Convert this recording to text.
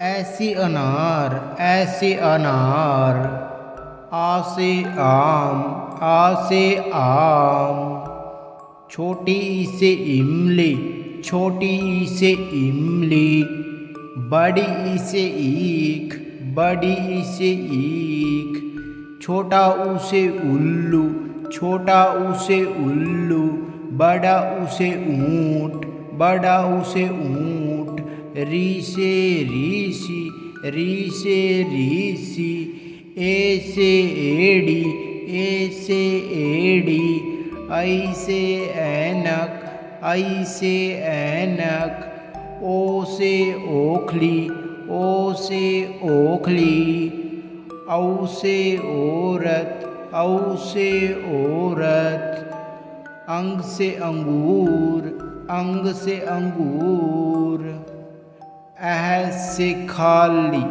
ऐसे अनार ऐसे अनार। आ से आम आ से आम। छोटी ई से इमली छोटी ई से इमली। बड़ी ई से ईख बड़ी ई से ईख। छोटा ऊ से उल्लू छोटा ऊ से उल्लू। बड़ा ऊ से ऊँट बड़ा ऊ से ऊँट। री से ऋषि री से ऋषि। ए से एड़ी ए से एड़ी। ऐ से ऐनक ऐ से ऐनक। ओ से ओखली ओ से ओखली। औ से औरत औ से औरत। अंग से अंगूर अंग से अंगूर। अह से खाली